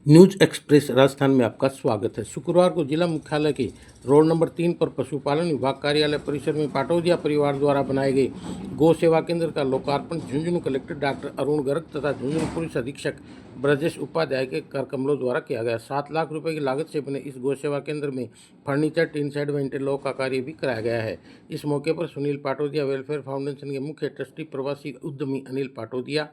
News express Rajasthan में आपका स्वागत है। शुक्रवार को जिला मुख्यालय के रोड नंबर 3 पर पशुपालन विभाग कार्यालय परिसर में पाटौदिया परिवार द्वारा बनाए गए गौ सेवा केंद्र का लोकार्पण झुंझुनू कलेक्टर डॉक्टर अरुण गर्ग तथा झुंझुनू पुलिस अधीक्षक ब्रजेश उपाध्याय के कर कमलों द्वारा किया गया। 7 लाख रुपए की लागत से बने इस गौ सेवा केंद्र में फर्नीचर, टीन शेड व इंटरलॉक का कार्य भी कराया गया है। इस मौके पर सुनील पाटौदिया वेलफेयर फाउंडेशन के मुख्य ट्रस्टी प्रवासी उद्यमी अनिल पाटौदिया,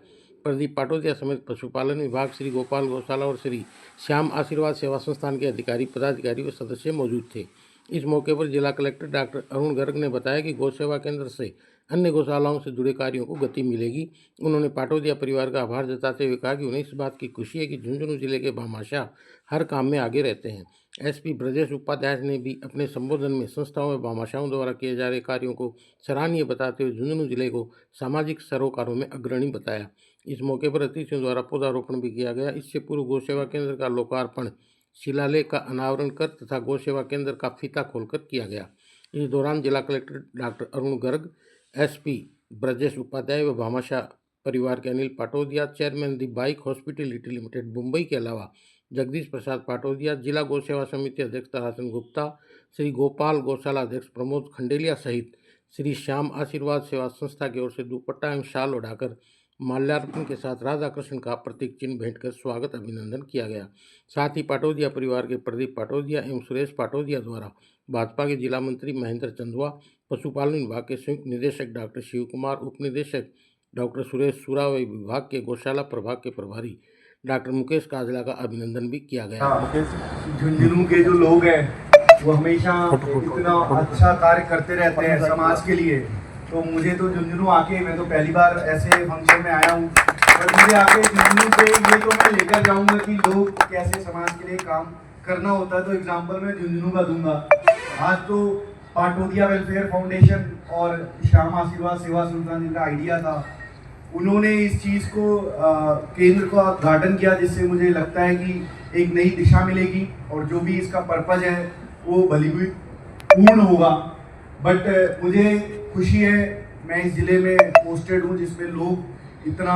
प्रदीप पाटौदिया समेत पशुपालन विभाग, श्री गोपाल गौशाला और श्री श्याम आशीर्वाद सेवा संस्थान के अधिकारी, पदाधिकारी व सदस्य मौजूद थे। इस मौके पर जिला कलेक्टर डॉक्टर अरुण गर्ग ने बताया कि गौ सेवा केंद्र से अन्य गौशालाओं से जुड़े कार्यों को गति मिलेगी। उन्होंने पाटौदिया परिवार का आभार जताते हुए कहा कि उन्हें इस बात की खुशी है कि झुंझुनू जिले के भामाशाह हर काम में आगे रहते हैं। एसपी ब्रजेश उपाध्याय ने भी अपने संबोधन में संस्थाओं व भामाशाहों द्वारा किए जा रहे कार्यों को सराहनीय बताते हुए झुंझुनू जिले को सामाजिक सरोकारों में अग्रणी बताया। इस मौके पर अतिथियों द्वारा पौधारोपण भी किया गया। इससे पूर्व गौ सेवा केंद्र का लोकार्पण, शिलालेख का अनावरण कर तथा गौ सेवा केंद्र का फीता खोलकर किया गया। इस दौरान जिला collector doctor Arun Garg, SP Brajesh Upadhyay व भामाशाह परिवार के Anil Pataudia, chairman the bike hospitality limited Mumbai के अलावा जगदीश प्रसाद पाटौदिया, जिला गौ सेवा समिति अध्यक्ष ताराचंद गुप्ता, श्री गोपाल गौशाला अध्यक्ष प्रमोद खंडेलिया सहित श्री श्याम आशीर्वाद सेवा संस्था की ओर से दुपट्टा एवं शाल उड़ाकर माल्यार्पण के साथ राधा कृष्ण का प्रतीक चिन्ह भेंट कर स्वागत अभिनंदन किया गया। साथ ही पाटौदिया परिवार के प्रदीप पाटौदिया एवं सुरेश पाटौदिया द्वारा भाजपा के जिला मंत्री महेंद्र चंदवा, पशुपालन विभाग के संयुक्त निदेशक डॉक्टर शिव कुमार, उप निदेशक डॉक्टर सुरेश सूरा व विभाग के गौशाला प्रभाग के प्रभारी डॉक्टर मुकेश काजला का अभिनंदन भी किया गया। झुंझुनू के जो लोग हैं वो हमेशा इतना अच्छा कार्य करते रहते हैं समाज के लिए। तो मुझे तो झुंझुनू आके, मैं तो पहली बार ऐसे फंक्शन में आया हूँ, और मुझे आके झुंझुनू पे ये तो मैं लेकर जाऊँगा कि लोग कैसे समाज के लिए काम करना होता है। तो एग्जाम्पल मैं झुंझुनू का दूंगा। आज तो पाटौदिया वेलफेयर फाउंडेशन और श्याम आशीर्वाद सेवा संस्थान जिनका आइडिया था, उन्होंने इस चीज़ को केंद्र का उद्घाटन किया, जिससे मुझे लगता है कि एक नई दिशा मिलेगी और जो भी इसका पर्पज है वो भली भी पूर्ण होगा। बट मुझे खुशी है, मैं इस ज़िले में पोस्टेड हूँ जिसमें लोग इतना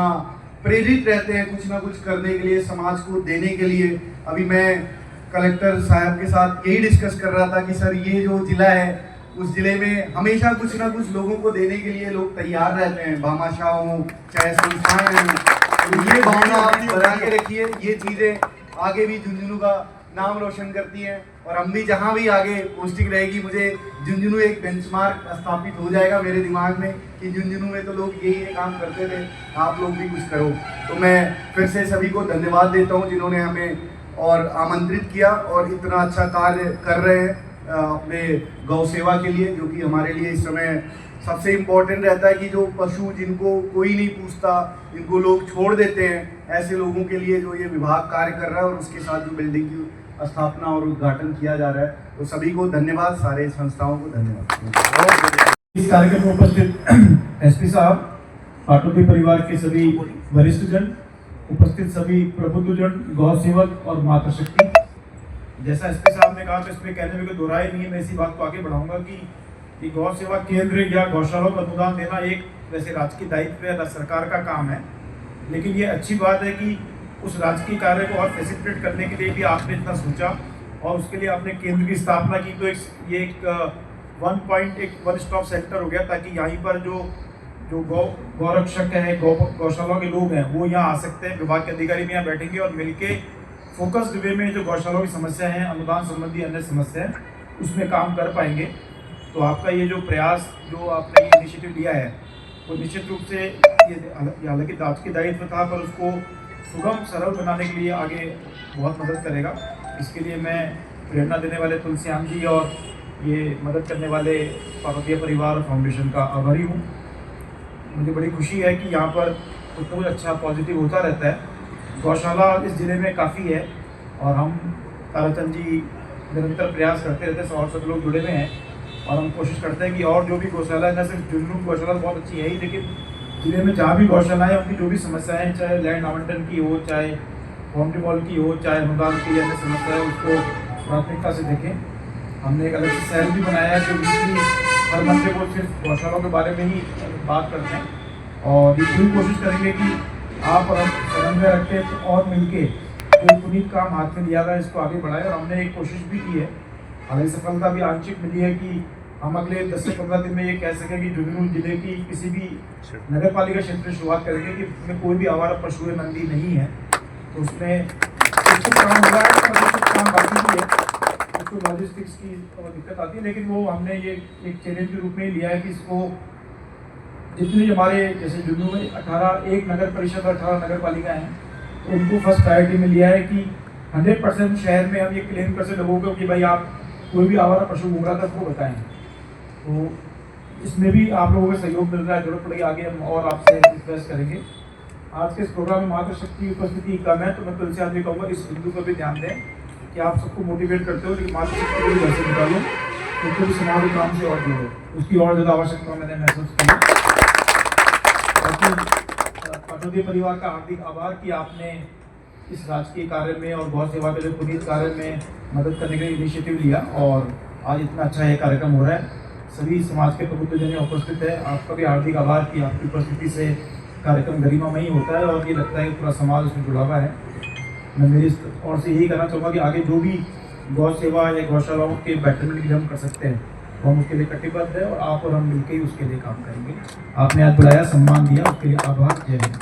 प्रेरित रहते हैं कुछ ना कुछ करने के लिए, समाज को देने के लिए। अभी मैं कलेक्टर साहब के साथ यही डिस्कस कर रहा था कि सर ये जो ज़िला है, उस ज़िले में हमेशा कुछ ना कुछ लोगों को देने के लिए लोग तैयार रहते हैं, भामाशाह हों चाहे संस्थाएं हों। तो ये भावना आप बना के रखिए, ये चीज़ें आगे भी झुंझुनू का नाम रोशन करती हैं। और हम भी जहाँ भी आगे पोस्टिंग रहेगी, मुझे झुंझुनू एक बेंचमार्क स्थापित हो जाएगा मेरे दिमाग में कि झुंझुनू में तो लोग यही काम करते थे, आप लोग भी कुछ करो। तो मैं फिर से सभी को धन्यवाद देता हूँ जिन्होंने हमें और आमंत्रित किया और इतना अच्छा कार्य कर रहे हैं अपने गौ सेवा के लिए, जो कि हमारे लिए इस समय सबसे इम्पोर्टेंट रहता है कि जो पशु जिनको कोई नहीं पूछता, जिनको लोग छोड़ देते हैं, ऐसे लोगों के लिए जो ये विभाग कार्य कर रहा है और उसके साथ जो बिल्डिंग की स्थापना और उद्घाटन किया जा रहा है, तो सभी को धन्यवाद, सारे संस्थाओं को धन्यवाद। इस कार्यक्रम में उपस्थित एसपी साहब, पाटौदी परिवार के सभी वरिष्ठ जन, उपस्थित सभी प्रबुद्धजन, गौ सेवक और माता शक्ति। जैसा एसपी साहब ने कहा, तो इसमें कहने में कोई दो राय नहीं है। मैं इसी बात को आगे बढ़ाऊंगा कि गौ सेवा केंद्र या गौशालाओं को अनुदान देना एक वैसे राजकीय दायित्व है, सरकार का काम है, लेकिन ये अच्छी बात है कि उस राजकीय कार्य को और फैसिलिटेट करने के लिए भी आपने इतना सोचा और उसके लिए आपने केंद्र की स्थापना की। तो ये एक वन स्टॉप सेंटर हो गया, ताकि यहीं पर जो गौरक्षक हैं, गौशालाओं के लोग हैं, वो यहाँ आ सकते हैं। विभाग के अधिकारी भी यहाँ बैठेंगे और मिलके फोकस्ड वे में जो गौशालाओं की समस्या है, अनुदान संबंधी अन्य समस्या है, उसमें काम कर पाएंगे। तो आपका ये जो प्रयास, जो आपने ये इनिशिएटिव लिया है, वो निश्चित रूप से ये हालांकि राजकीय दायित्व था, पर उसको सुगम सरल बनाने के लिए आगे बहुत मदद करेगा। इसके लिए मैं प्रेरणा देने वाले तुलसीराम जी और ये मदद करने वाले पाटौदिया परिवार फाउंडेशन का आभारी हूँ। मुझे बड़ी खुशी है कि यहाँ पर कुछ ना कुछ अच्छा पॉजिटिव होता रहता है। गौशाला इस ज़िले में काफ़ी है और हम ताराचंद जी निरंतर प्रयास करते रहते हैं और सब लोग जुड़े हुए हैं और हम कोशिश करते हैं कि और जो भी गौशाला है, न सिर्फ झुंझुनू गौशाला बहुत अच्छी है ही, लेकिन ज़िले में जहाँ भी गौशालाएँ, उनकी जो भी समस्याएँ, चाहे लैंड आवंटन की हो, चाहे बाउंड्री वॉल की हो, चाहे अनुदान की अन्य समस्या है, उसको प्राथमिकता से देखें। हमने एक अलग से सेल भी बनाया है जो हर मंडे को सिर्फ गौशालाओं के बारे में ही बात करते हैं और ये पूरी कोशिश करेंगे कि आप और हम समन्वय रखें और मिलके जो पुनीत काम हाथ में लिया था इसको आगे बढ़ाए, और हमने एक कोशिश भी की है, हालांकि सफलता भी आंशिक मिली है कि हम अगले 10 से 15 दिन में ये कह सकें कि झुंझुनू जिले की किसी भी नगर पालिका क्षेत्र में शुरुआत करेंगे कि उसमें कोई भी आवारा पशु या नंदी नहीं है। तो उसमें कुछ काम हो रहा है और कुछ काम बाकी भी है, उसको लॉजिस्टिक्स की दिक्कत आती है, लेकिन वो हमने ये एक चैलेंज के रूप में लिया है कि इसको जितने हमारे जैसे झुंझुनू में एक नगर परिषद और 18 नगर पालिका हैं, तो उनको फर्स्ट प्रायोरिटी में लिया है कि 100% शहर में हम ये क्लेम कर सकते लोगों को कि भाई आप कोई भी आवारा पशु घूम रहा था उसको बताएं। तो इसमें भी आप लोगों का सहयोग मिल रहा है, जरूरत पड़ेगी आगे हम और आपसे रिक्वेस्ट करेंगे। आज के इस प्रोग्राम में मातृशक्ति की उपस्थिति कम है, तो मैं तुलसी आदमी कहूँगा इस बिंदु पर भी ध्यान दें कि आप सबको मोटिवेट करते हो कि मातृशक्ति को भी घर से निकालो, उनको भी समाज के काम से और जोड़ो, उसकी और ज़्यादा आवश्यकता मैंने महसूस की। पाटोदिया परिवार का हार्दिक आभार कि आपने इस राजकीय कार्य में और गौ सेवा के लिए पुनीत कार्य में मदद करने का इनिशिएटिव लिया, और आज इतना अच्छा ये कार्यक्रम हो रहा है। सभी समाज के प्रबुद्धजन उपस्थित है, आपका भी हार्दिक आभार कि आपकी उपस्थिति से कार्यक्रम गरिमामयी होता है और ये लगता है कि पूरा समाज उसमें जुड़ा हुआ है। मैं मेरी ओर से यही कहना चाहूँगा कि आगे जो भी गौ सेवा या गौशालाओं के बेटरमेंट के लिए हम कर सकते हैं तो हम उसके लिए कटिबद्ध है, और आप और हम मिलकर ही उसके लिए काम करेंगे। आपने आज बुलाया, सम्मान दिया, उसके लिए आभार। जय हिंद।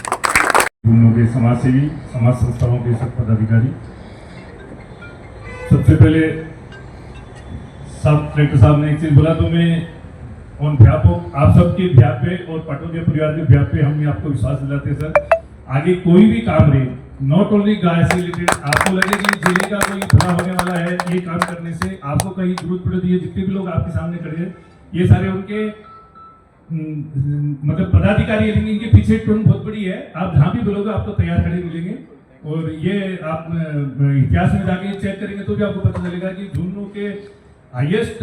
दोनों के समाज सेवी, समाज संस्थाओं के सब पदाधिकारी, सबसे पहले सब कलेक्टर साहब ने एक चीज बोला, तो मैं ऑन बिहाफ ऑफ आप सबके बिहाफ पे और पाटोदिया परिवार के बिहाफ पे हम आपको विश्वास दिलाते हैं सर, आगे कोई भी काम रहे, नॉट ओनली गाय से रिलेटेड, आपको लगे कि जिले का कोई भला होने वाला है ये काम करने से, आपको कहीं जरूरत पड़े तो ये जितने भी लोग आपके सामने खड़े हैं ये सारे उनके मतलब पदाधिकारी, लेकिन इनके पीछे टोन बहुत बड़ी है। आप जहाँ भी बोलोगे आपको तैयार खड़े मिलेंगे, और ये आप इतिहास में जाके चेक करेंगे तो भी आपको पता चलेगा कि झुंझुनू के हाईएस्ट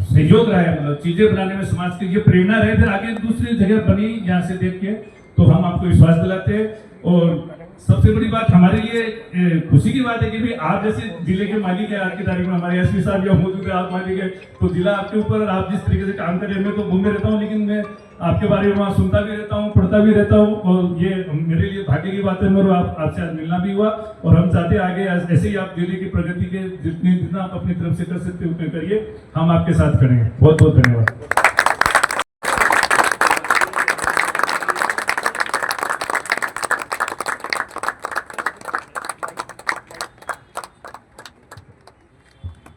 सहयोग रहा है, मतलब चीजें बनाने में समाज की ये प्रेरणा रहे, फिर आगे दूसरी जगह बनी यहाँ से देख के, तो हम आपको विश्वास दिलाते हैं। और सबसे बड़ी बात हमारे लिए खुशी की बात है कि भी आप जैसे जिले के मालिक है, आज की तारीख में हमारे एसपी साहब यहाँ मौजूद है, आप मालिक है, तो जिला आपके ऊपर आप जिस तरीके से काम कर रहे हैं, मैं तो घूमते रहता हूँ, लेकिन मैं आपके बारे में वहाँ सुनता भी रहता हूँ, पढ़ता भी रहता हूँ, और ये मेरे लिए भाग्य की बात है मेरे आपसे आज मिलना भी हुआ, और हम चाहते हैं आगे ऐसे ही आप जिले की प्रगति के जितना आप अपनी तरफ से कर सकते हो उतने करिए, हम आपके साथ खड़े हैं। बहुत बहुत धन्यवाद।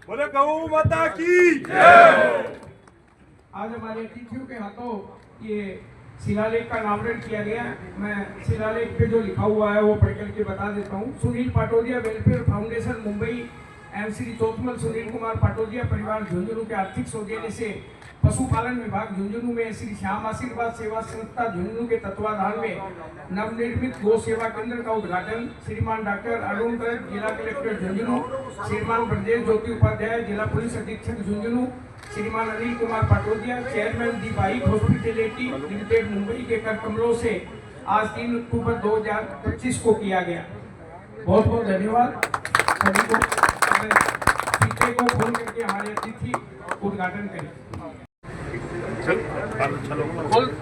बोले गौ माता की। आज हमारे अतिथियों के हाथों ये शिलालेख का अनावरण किया गया। मैं शिलालेख पे जो लिखा हुआ है वो पढ़ करके बता देता हूँ। सुनील पाटोदिया वेलफेयर फाउंडेशन मुंबई एवं श्री चौथमल सुनील कुमार पाटोदिया परिवार झुंझुनू के आर्थिक सौजन्य से पशुपालन विभाग झुंझुनू में श्री श्याम आशीर्वाद सेवा संस्था झुंझुनू के तत्वाधान में नवनिर्मित गौ सेवा केंद्र का उद्घाटन श्रीमान डॉक्टर अरुण गर्ग, जिला कलेक्टर झुंझुनू, श्रीमान ब्रजेश ज्योति उपाध्याय, जिला पुलिस अधीक्षक झुंझुनू, श्रीमान Anil Kumar Patodia, chairman the bike hospitality limited Mumbai के कर कमलों से आज 3 अक्टूबर 2025 को किया गया। बहुत बहुत धन्यवाद सभी को। पीछे को फोन करके हमारे अतिथि उद्घाटन करें।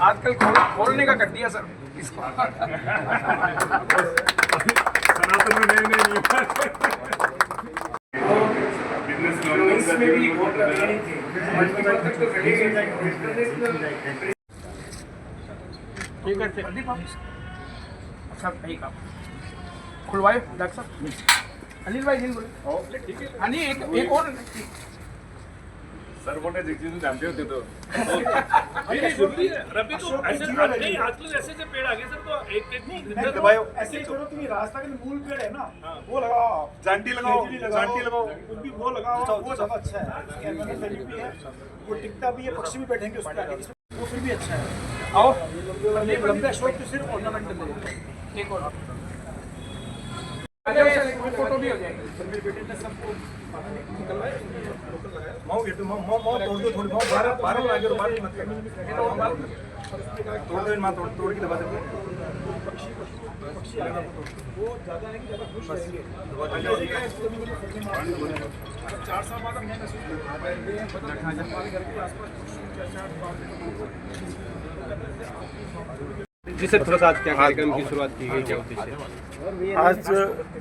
आजकल खोलने का कर दिया सर इसको। सनातन में नहीं इसमें भी बहुत लगे थे, मल्टीपल तक तो चले गए। ठीक है प्रदीप आप अच्छा एक आप खुलवाए डॉक्टर साहब। अनिल भाई जी बोले ठीक है। हाँ एक और सर बोले देखिए जानते होते तो रवि तो ऐसे आजकल ऐसे पेड़ आ गए सर, तो एक भाई ऐसे छोड़ो, तुम्हें रास्ता के मूल पेड़ है ना, वो लगाओ, जांटी लगाओ, कुछ भी वो लगाओ, वो ज्यादा अच्छा है। भी है, वो टिकता भी है, पक्षी भी बैठेंगे उस पर, वो फिर भी अच्छा है। आओ लंबे अशोक तो सिर्फ ऑर्नामेंटल है। एक और फोटो भी हो जाएगी। मेरे बेटे ने सबको माओ ये तो माओ तोड़ दो थोड़ी, माओ बारह आगे तो बात मत करना, तोड़ दो मां, तोड़ के दबा दो। पक्षी आ गए वो ज्यादा है कि ज्यादा खुश रहेंगे। 4 साल बाद हम महसूस करके आसपास जी सर, थोड़ा सा आज क्या कार्यक्रम की शुरुआत की गई, क्या उद्देश्य? आज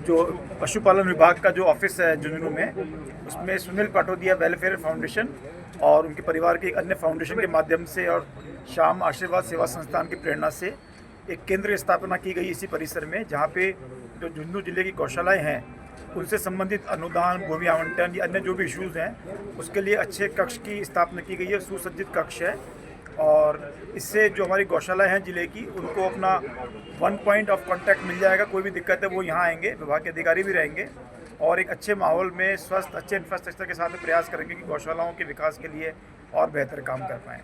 जो पशुपालन विभाग का जो ऑफिस है झुंझुनू में, उसमें सुनील पाटोदिया वेलफेयर फाउंडेशन और उनके परिवार के एक अन्य फाउंडेशन के माध्यम से और श्याम आशीर्वाद सेवा संस्थान की प्रेरणा से एक केंद्र की स्थापना की गई इसी परिसर में, जहाँ पे जो झुंझुनू जिले की गौशालाएं हैं उनसे संबंधित अनुदान, भूमि आवंटन या अन्य जो भी इश्यूज़ हैं उसके लिए अच्छे कक्ष की स्थापना की गई है, सुसज्जित कक्ष है। और इससे जो हमारी गौशालाएं हैं जिले की, उनको अपना वन पॉइंट ऑफ कांटेक्ट मिल जाएगा। कोई भी दिक्कत है वो यहाँ आएंगे, विभाग के अधिकारी भी रहेंगे और एक अच्छे माहौल में स्वस्थ अच्छे इंफ्रास्ट्रक्चर के साथ प्रयास करेंगे कि गौशालाओं के विकास के लिए और बेहतर काम कर पाएँ।